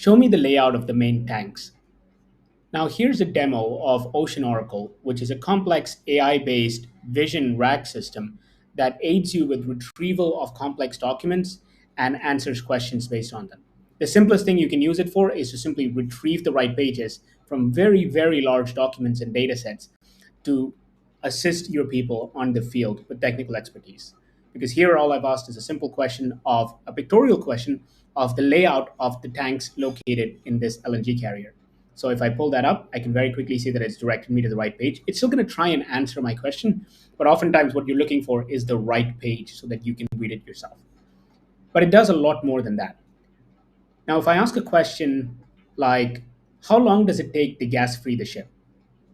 Show me the layout of the main tanks. Now here's a demo of OceanOracle, which is a complex AI-based vision RAG system that aids you with retrieval of complex documents and answers questions based on them. The simplest thing you can use it for is to simply retrieve the right pages from very, very large documents and data sets to assist your people on the field with technical expertise. Because here, all I've asked is a simple question of a pictorial question of the layout of the tanks located in this LNG carrier. So if I pull that up, I can very quickly see that it's directed me to the right page. It's still going to try and answer my question, but oftentimes what you're looking for is the right page so that you can read it yourself. But it does a lot more than that. Now, if I ask a question like, how long does it take to gas free the ship?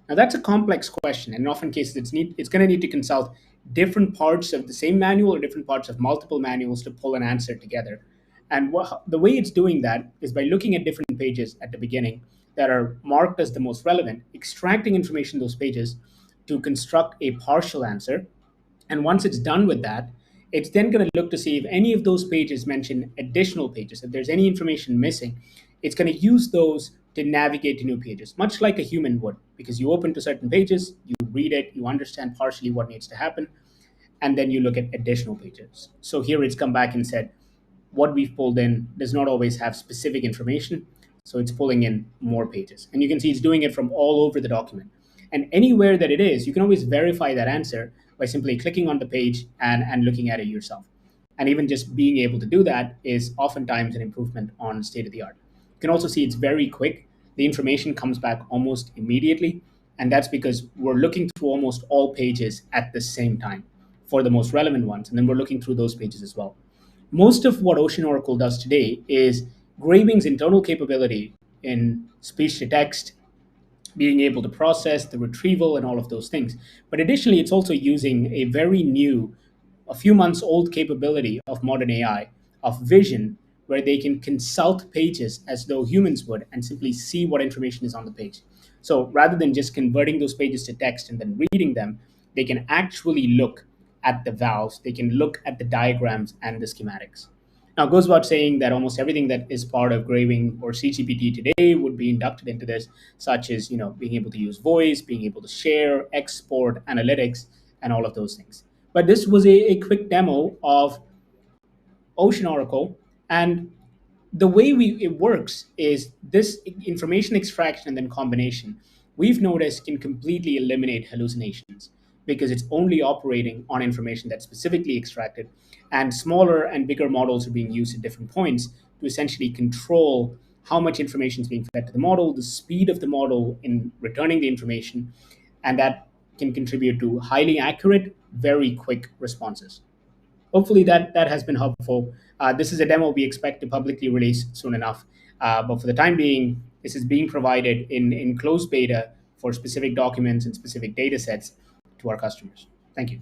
Now that's a complex question, and in often cases it's going to need to consult different parts of the same manual or different parts of multiple manuals to pull an answer together. And the way it's doing that is by looking at different pages at the beginning that are marked as the most relevant, extracting information in those pages to construct a partial answer. And once it's done with that, it's then going to look to see if any of those pages mention additional pages. If there's any information missing, it's going to use those to navigate to new pages, much like a human would, because you open to certain pages, you read it, you understand partially what needs to happen, and then you look at additional pages. So here it's come back and said, what we've pulled in does not always have specific information. So it's pulling in more pages. And you can see it's doing it from all over the document. And anywhere that it is, you can always verify that answer by simply clicking on the page and looking at it yourself. And even just being able to do that is oftentimes an improvement on state of the art. You can also see it's very quick. The information comes back almost immediately. And that's because we're looking through almost all pages at the same time for the most relevant ones. And then we're looking through those pages as well. Most of what OceanOracle does today is Graving's internal capability in speech to text, being able to process the retrieval and all of those things. But additionally, it's also using a very new, a few months old capability of modern AI, of vision, where they can consult pages as though humans would and simply see what information is on the page. So rather than just converting those pages to text and then reading them, they can actually look at the valves, they can look at the diagrams and the schematics. Now, it goes without saying that almost everything that is part of Graving or CGPT today would be inducted into this, such as being able to use voice, being able to share, export, analytics, and all of those things. But this was a quick demo of OceanOracle, and the way it works is this information extraction and then combination, we've noticed, can completely eliminate hallucinations because it's only operating on information that's specifically extracted, and smaller and bigger models are being used at different points to essentially control how much information is being fed to the model, the speed of the model in returning the information, and that can contribute to highly accurate, very quick responses. Hopefully that has been helpful. This is a demo we expect to publicly release soon enough. But for the time being, this is being provided in closed beta for specific documents and specific data sets to our customers. Thank you.